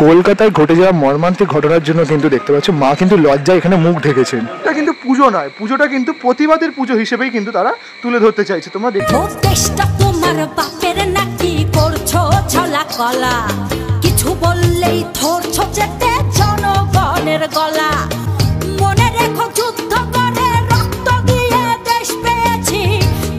কলকাতায় ঘটে যাওয়া মর্মান্তিক ঘটনার জন্য কিন্তু দেখতে পাচ্ছ মা কিন্তু লজ্জায় এখানে মুখ ঢেকেছেন। এটা কিন্তু পুজো নয়, পুজোটা কিন্তু প্রতিবাদের পুজো হিসেবেই কিন্তু তারা তুলে ধরতে চাইছে। তোমরা দেখো তোমার বাপের নাকি করছো ছলা কলা, কিছু বললেই ধরছো যেতে জনগণের গলা, মনে রেখো যুদ্ধ করে রক্ত দিয়ে দেশ পেয়েছি,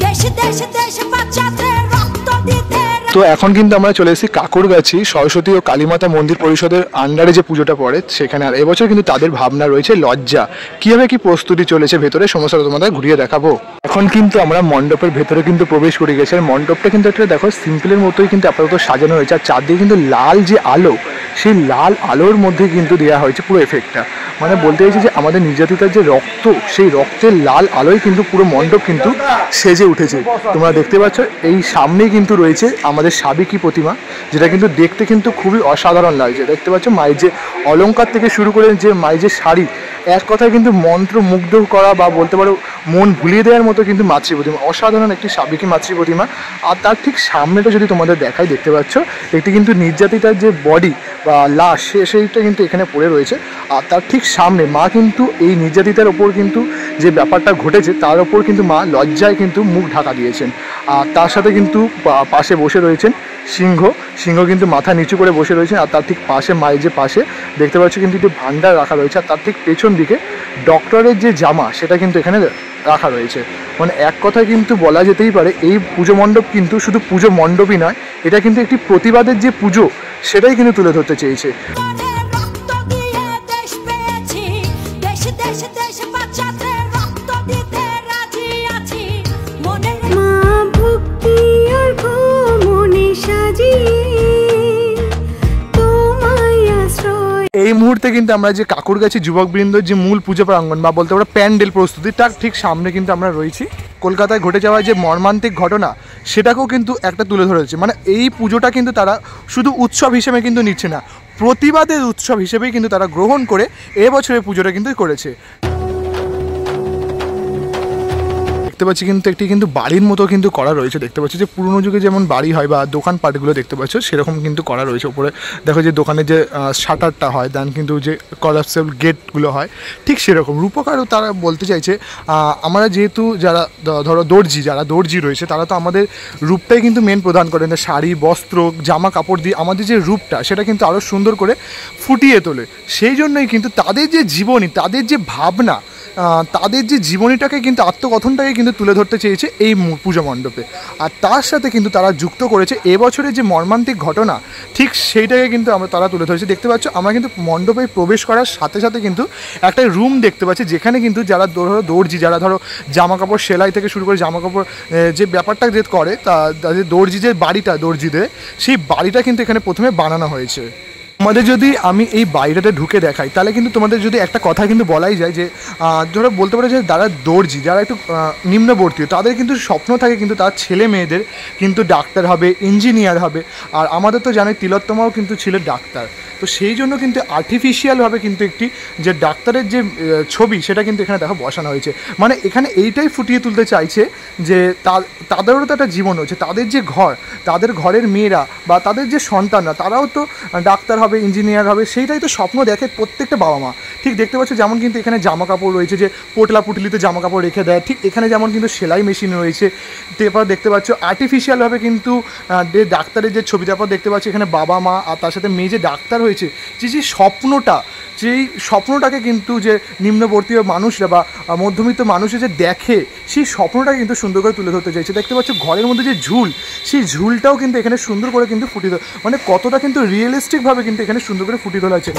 দেশ দেশ দেশ বাঁচাতে রক্ত দিতে। তো এখন কিন্তু আমরা চলে এসেছি কাকুরগাছি সরস্বতী ও কালীমাতা মন্দির পরিষদের আন্ডারে যে পুজোটা পড়ে সেখানে। আর এবছর কিন্তু তাদের ভাবনা রয়েছে লজ্জা, কিভাবে কি প্রস্তুতি চলেছে ভেতরে সমস্ত তোমাদের ঘুরিয়ে দেখাবো। এখন কিন্তু আমরা মণ্ডপের ভেতরে কিন্তু প্রবেশ করে গেছি। আর মণ্ডপটা কিন্তু একটা দেখো সিম্পলের মতোই কিন্তু আপাতত সাজানো হয়েছে। আর চারদিকে কিন্তু লাল যে আলো, সেই লাল আলোর মধ্যে কিন্তু দেওয়া হয়েছে পুরো এফেক্টটা। মানে বলতে চাইছি যে আমাদের নির্যাতিতার যে রক্ত, সেই রক্তের লাল আলোয় কিন্তু পুরো মণ্ডপ কিন্তু সেজে উঠেছে। তোমরা দেখতে পাচ্ছ এই সামনেই কিন্তু রয়েছে আমাদের সাবেকি প্রতিমা, যেটা কিন্তু দেখতে কিন্তু খুবই অসাধারণ লাগছে। দেখতে পাচ্ছ মায়ের যে অলংকার থেকে শুরু করে যে মায়ের যে শাড়ি, এক কথায় কিন্তু মন্ত্রমুগ্ধ করা বা বলতে পারো মন ভুলিয়ে দেওয়ার মতো কিন্তু মাতৃ প্রতিমা, অসাধারণ একটি সাবেকি মাতৃ প্রতিমা। আর তার ঠিক সামনেটা যদি তোমাদের দেখাই, দেখতে পাচ্ছ একটি কিন্তু নির্যাতিতার যে বডি বা লাশ সেইটা কিন্তু এখানে পড়ে রয়েছে। আর তার ঠিক সামনে মা কিন্তু এই নির্যাতিতার ওপর কিন্তু যে ব্যাপারটা ঘটেছে তার ওপর কিন্তু মা লজ্জায় কিন্তু মুখ ঢাকা দিয়েছেন। আর তার সাথে কিন্তু পাশে বসে রয়েছেন সিংহ কিন্তু মাথা নিচু করে বসে রয়েছেন। আর তার ঠিক পাশে মায়ের যে পাশে দেখতে পাচ্ছ কিন্তু একটু ভান্ডার রাখা রয়েছে। আর তার ঠিক পেছন দিকে ডক্টরের যে জামা সেটা কিন্তু এখানে রাখা রয়েছে। মানে এক কথায় কিন্তু বলা যেতেই পারে এই পুজো মণ্ডপ কিন্তু শুধু পুজো মণ্ডপই নয়, এটা কিন্তু একটি প্রতিবাদের যে পুজো সেটাই কিন্তু তুলে ধরতে চেয়েছে। এই মুহূর্তে কিন্তু আমরা যে কাকুরগাছি যুবকবৃন্দর যে মূল পুজো প্রাঙ্গণ বা বলতে পারো প্যান্ডেল প্রস্তুতি, তার ঠিক সামনে কিন্তু আমরা রয়েছি। কলকাতায় ঘটে যাওয়া যে মর্মান্তিক ঘটনা সেটাকেও কিন্তু একটা তুলে ধরেছে। মানে এই পুজোটা কিন্তু তারা শুধু উৎসব হিসেবে কিন্তু নিচ্ছে না, প্রতিবাদের উৎসব হিসেবেই কিন্তু তারা গ্রহণ করে এবছরের পুজোটা কিন্তু করেছে। দেখতে পাচ্ছি কিন্তু একটি কিন্তু বাড়ির মতো কিন্তু করা রয়েছে। দেখতে পাচ্ছি যে পুরোনো যুগে যেমন বাড়ি হয় বা দোকানপাটগুলো দেখতে পাচ্ছ সেরকম কিন্তু করা রয়েছে। উপরে দেখো যে দোকানের যে শাটারটা হয়, দেন কিন্তু যে কলাপসেবল গেটগুলো হয় ঠিক সেরকম রূপকারও তারা বলতে চাইছে। আমরা যেহেতু যারা ধরো দর্জি রয়েছে তারা তো আমাদের রূপটাই কিন্তু মেন প্রদান করেন, শাড়ি বস্ত্র জামা কাপড় দিয়ে আমাদের যে রূপটা সেটা কিন্তু আরও সুন্দর করে ফুটিয়ে তোলে। সেই জন্যই কিন্তু তাদের যে জীবনী, তাদের যে ভাবনা, তাদের যে জীবনীটাকে কিন্তু আত্মকথনটাকে কিন্তু তুলে ধরতে চেয়েছে এই পুজো মণ্ডপে। আর তার সাথে কিন্তু তারা যুক্ত করেছে এবছরের যে মর্মান্তিক ঘটনা, ঠিক সেইটাকে কিন্তু তারা তুলে ধরেছে। দেখতে পাচ্ছ আমরা কিন্তু মণ্ডপে প্রবেশ করার সাথে সাথে কিন্তু একটা রুম দেখতে পাচ্ছি, যেখানে কিন্তু যারা ধরো দর্জি, যারা ধরো জামা কাপড় সেলাই থেকে শুরু করে জামা কাপড় যে ব্যাপারটা যে করে, তাদের দর্জি যে বাড়িটা দর্জিদের, সেই বাড়িটা কিন্তু এখানে প্রথমে বানানো হয়েছে। তোমাদের যদি আমি এই বাড়িটাতে ঢুকে দেখাই তাহলে কিন্তু তোমাদের যদি একটা কথা কিন্তু বলাই যায় যে ধরো বলতে পারো যে যারা দর্জি, যারা একটু নিম্নবর্তী, তাদের কিন্তু স্বপ্ন থাকে কিন্তু তার ছেলে মেয়েদের কিন্তু ডাক্তার হবে, ইঞ্জিনিয়ার হবে। আর আমাদের তো জানোই তিলোত্তমাও কিন্তু ছিল ডাক্তার। তো সেই জন্য কিন্তু আর্টিফিশিয়ালভাবে কিন্তু একটি যে ডাক্তারের যে ছবি সেটা কিন্তু এখানে দেখো বসানো হয়েছে। মানে এখানে এইটাই ফুটিয়ে তুলতে চাইছে যে তাদেরও তো একটা জীবন হচ্ছে, তাদের যে ঘর, তাদের ঘরের মেয়েরা বা তাদের যে সন্তানরা তারাও তো ডাক্তার হবে, ইঞ্জিনিয়ার হবে, সেইটাই তো স্বপ্ন দেখে প্রত্যেকটা বাবা মা। ঠিক দেখতে পাচ্ছ যেমন কিন্তু এখানে জামা কাপড় রয়েছে, যে পোটলা পুটলিতে জামা কাপড় রেখে দেয়, ঠিক এখানে যেমন কিন্তু সেলাই মেশিন রয়েছে। তারপর দেখতে পাচ্ছ আর্টিফিশিয়ালভাবে কিন্তু ডাক্তারের যে ছবি, তারপর দেখতে পাচ্ছ এখানে বাবা মা আর তার সাথে মেয়ে যে ডাক্তার হয়েছে, যে স্বপ্নটা, যেই স্বপ্নটাকে কিন্তু যে নিম্নবর্তী মানুষরা বা মধ্যবিত্ত মানুষরা যে দেখে, সেই স্বপ্নটা কিন্তু সুন্দর করে তুলে ধরতে চাইছে। দেখতে পাচ্ছ ঘরের মধ্যে যে ঝুল, সেই ঝুলটাও কিন্তু এখানে সুন্দর করে কিন্তু ফুটিয়ে তোলা, মানে কতটা কিন্তু রিয়েলিস্টিকভাবে কিন্তু এখানে সুন্দর করে ফুটিয়ে তোলা হয়েছে।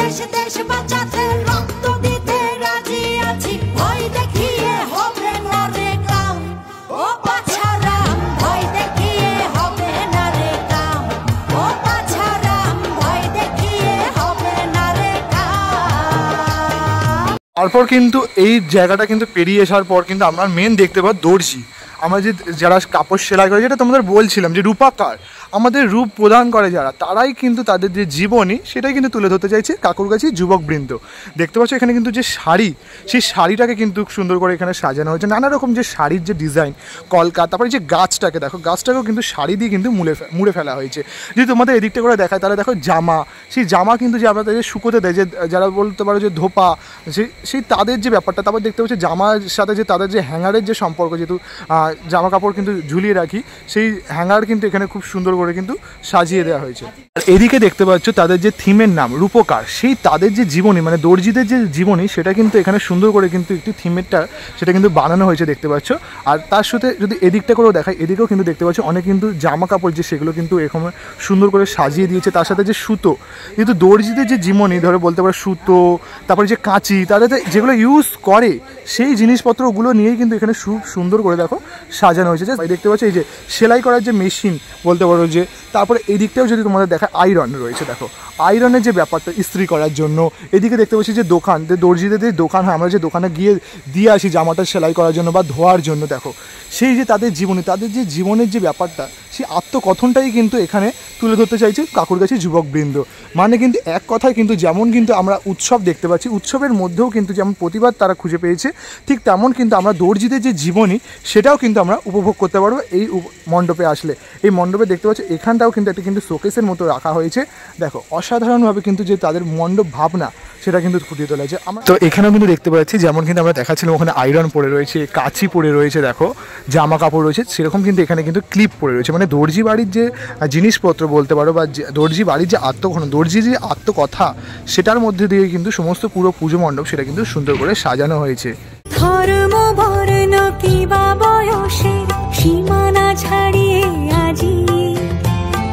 তারপর কিন্তু এই জায়গাটা কিন্তু পেরিয়ে আসার পর কিন্তু আমরা মেন দেখতে পাই দর্জি, আমরা যে যারা কাপড় সেলাই করে, যেটা তোমাদের বলছিলাম যে রূপাকার। আমাদের রূপ প্রদান করে যারা, তারাই কিন্তু তাদের যে জীবনী সেটাই কিন্তু তুলে ধরতে চাইছে কাকুরগাছি যুবকবৃন্দ। দেখতে পাচ্ছ এখানে কিন্তু যে শাড়ি, সেই শাড়িটাকে কিন্তু সুন্দর করে এখানে সাজানো হয়েছে, নানা রকম যে শাড়ির যে ডিজাইন, কলকা, তারপরে যে গাছটাকে দেখো, গাছটাকেও কিন্তু শাড়ি দিয়ে কিন্তু মুড়ে ফেলা হয়েছে। যদি তোমাদের এদিকটা করে দেখায় তাহলে দেখো জামা, সেই জামা কিন্তু যে আমরা যে শুকোতে দেয়, যে যারা বলতে পারো যে ধোপা, সেই তাদের যে ব্যাপারটা। তারপর দেখতে পাচ্ছি জামার সাথে যে তাদের যে হ্যাঙ্গারের যে সম্পর্ক, যেহেতু জামা কাপড় কিন্তু ঝুলিয়ে রাখি, সেই হ্যাঙ্গার কিন্তু এখানে খুব সুন্দর করে কিন্তু সাজিয়ে দেওয়া হয়েছে। আর এদিকে দেখতে পাচ্ছ তাদের যে থিমের নাম রূপকার, সেই তাদের যে জীবনী, মানে দর্জিদের যে জীবনী, সেটা কিন্তু এখানে সুন্দর করে কিন্তু একটি থিমেরটা সেটা কিন্তু বানানো হয়েছে দেখতে পাচ্ছ। আর তার সাথে যদি এদিকটা করেও দেখায়, এদিকেও কিন্তু দেখতে পাচ্ছ অনেক কিন্তু জামা কাপড় যে সেগুলো কিন্তু এখানে সুন্দর করে সাজিয়ে দিয়েছে। তার সাথে যে সুতো, কিন্তু দর্জিদের যে জীবনী ধরে বলতে পারো সুতো, তারপরে যে কাঁচি, তাদের যেগুলো ইউজ করে সেই জিনিসপত্রগুলো নিয়েই কিন্তু এখানে খুব সুন্দর করে দেখো সাজানো হয়েছে। দেখতে পাচ্ছ এই যে সেলাই করার যে মেশিন বলতে পারো যে, তারপরে এই দিকটাও যদি তোমাদের দেখা আয়রন রয়েছে, দেখো আয়রনের যে ব্যাপারটা ইস্ত্রি করার জন্য। এদিকে দেখতে পাচ্ছি যে দোকান, যে দর্জিদের যে দোকান হয়, আমরা যে দোকানে গিয়ে দিয়ে আসি জামাটা সেলাই করার জন্য বা ধোয়ার জন্য, দেখো সেই যে তাদের জীবনী, তাদের যে জীবনের যে ব্যাপারটা, সেই আত্মকথনটাই কিন্তু এখানে তুলে ধরতে চাইছে কাকুরগাছি যুবকবৃন্দ। মানে কিন্তু এক কথায় কিন্তু যেমন কিন্তু আমরা উৎসব দেখতে পাচ্ছি, উৎসবের মধ্যেও কিন্তু যেমন প্রতিবাদ তারা খুঁজে পেয়েছে, ঠিক তেমন কিন্তু আমরা দর্জিদের যে জীবনী সেটাও কিন্তু আমরা উপভোগ করতে পারবো এই মণ্ডপে আসলে। এই মণ্ডপে দেখতে পাচ্ছি এখানটাও কিন্তু একটা কিন্তু শোকেসের মতো রাখা হয়েছে, দেখো অসাধারণভাবে কিন্তু যে তাদের মণ্ডপ ভাবনা সেটা কিন্তু ফুটিয়ে তোলা হয়েছে। তো এখানেও কিন্তু দেখতে পাচ্ছি যেমন কিন্তু আমরা দেখাচ্ছিলাম ওখানে আয়রন পড়ে রয়েছে, কাঁচি পড়ে রয়েছে, দেখো জামা কাপড় রয়েছে, সেরকম কিন্তু এখানে কিন্তু ক্লিপ পড়ে রয়েছে। মানে দর্জি বাড়ির যে জিনিসপত্র বলতে পারো, বা দর্জি বাড়ির যে আত্মঘন, দর্জির যে আত্মকথা, সেটার মধ্যে দিয়ে কিন্তু সমস্ত পুরো পুজো মণ্ডপ সেটা কিন্তু সুন্দর করে সাজানো হয়েছে। ধর্ম বর্ণ কিবা বয়সের সীমানা ছাড়িয়ে আজি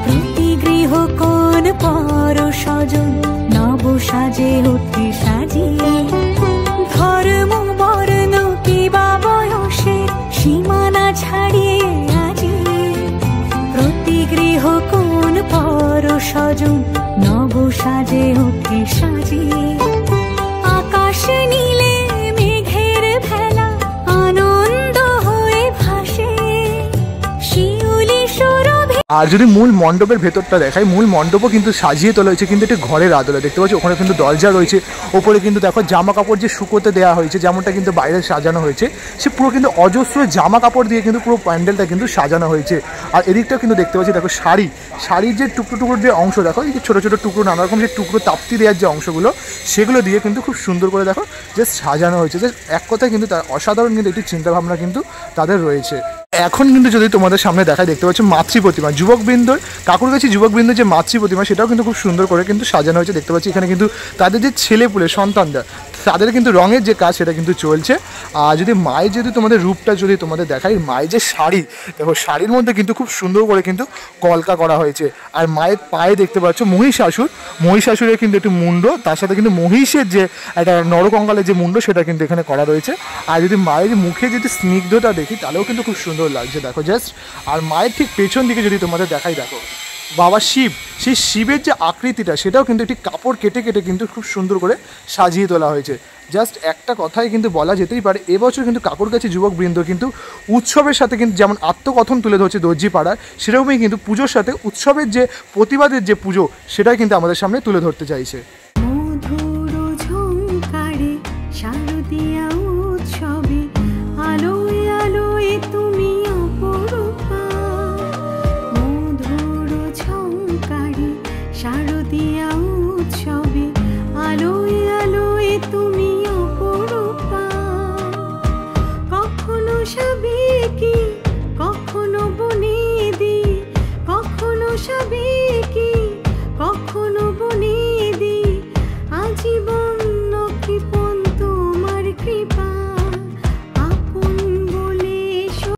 প্রতি গৃহ কোন পর স্বজন নব সাজে ওঠে সাজিয়ে। ধর্ম বর্ণ কিবা বয়সের সীমানা ছাড়িয়ে আজি প্রতি গৃহ কোন পর স্বজন নব সাজে ওঠে সাজিয়ে। আকাশ নীলে মেঘের ভেলা আনন্দ হয়ে ভাসে শিউলি সুরভি। আর যদি মূল মণ্ডপের ভেতরটা দেখাই, মূল মণ্ডপও কিন্তু সাজিয়ে তোলা হয়েছে কিন্তু একটি ঘরের আদলে। দেখতে পাচ্ছি ওখানে কিন্তু দরজা রয়েছে, ওপরে কিন্তু দেখো জামা কাপড় যে শুকোতে দেওয়া হয়েছে, যেমনটা কিন্তু বাইরে সাজানো হয়েছে, সে পুরো কিন্তু অজস্র জামা কাপড় দিয়ে কিন্তু পুরো প্যান্ডেলটা কিন্তু সাজানো হয়েছে। আর এদিকটাও কিন্তু দেখতে পাচ্ছি দেখো শাড়ির যে টুকরো টুকরো যে অংশ, দেখো এই যে ছোটো ছোটো টুকরো, নানা রকম যে টুকরো তাপ্তি দেওয়ার যে অংশগুলো, সেগুলো দিয়ে কিন্তু খুব সুন্দর করে দেখো যে সাজানো হয়েছে। যে এক কথায় কিন্তু তার অসাধারণ কিন্তু একটি চিন্তাভাবনা কিন্তু তাদের রয়েছে। এখন কিন্তু যদি তোমাদের সামনে দেখায়, দেখতে পাচ্ছ মাতৃ প্রতিমা, যুবকবৃন্দর কাকুরগাছি যুবকবৃন্দর যে মাতৃ প্রতিমা, সেটাও কিন্তু খুব সুন্দর করে কিন্তু সাজানো হয়েছে। দেখতে পাচ্ছি এখানে কিন্তু তাদের যে ছেলেপুলে সন্তানরা, তাদের কিন্তু রঙের যে কাজ সেটা কিন্তু চলছে। আর যদি মায়ের যদি তোমাদের রূপটা যদি তোমাদের দেখাই, মায়ের যে শাড়ি, দেখো শাড়ির মধ্যে কিন্তু খুব সুন্দর করে কিন্তু কলকা করা হয়েছে। আর মায়ের পায়ে দেখতে পাচ্ছ মহিষাসুরের কিন্তু একটি মুন্ড, তার সাথে কিন্তু মহিষের যে একটা নরকঙ্কালের যে মুন্ড, সেটা কিন্তু এখানে করা রয়েছে। আর যদি মায়ের মুখে যদি স্নিগ্ধতা দেখি, তাহলেও কিন্তু খুব সুন্দর লাগছে, দেখো জাস্ট। আর মায়ের ঠিক পেছন দিকে যদি তোমাদের দেখাই, দেখো বাবা শিব, সেই শিবের যে আকৃতিটা, সেটাও কিন্তু একটি কাপড় কেটে কেটে কিন্তু খুব সুন্দর করে সাজিয়ে তোলা হয়েছে। জাস্ট একটা কথাই কিন্তু বলা যেতেই পারে, এবছর কিন্তু কাকুরগাছি যুবকবৃন্দ কিন্তু উৎসবের সাথে কিন্তু যেমন আত্মকথন তুলে ধরছে দর্জি পাড়ার, সেরকমই কিন্তু পুজোর সাথে উৎসবের যে প্রতিবাদের যে পুজো, সেটাই কিন্তু আমাদের সামনে তুলে ধরতে চাইছে। কখনো বনে দি, কখনো সবে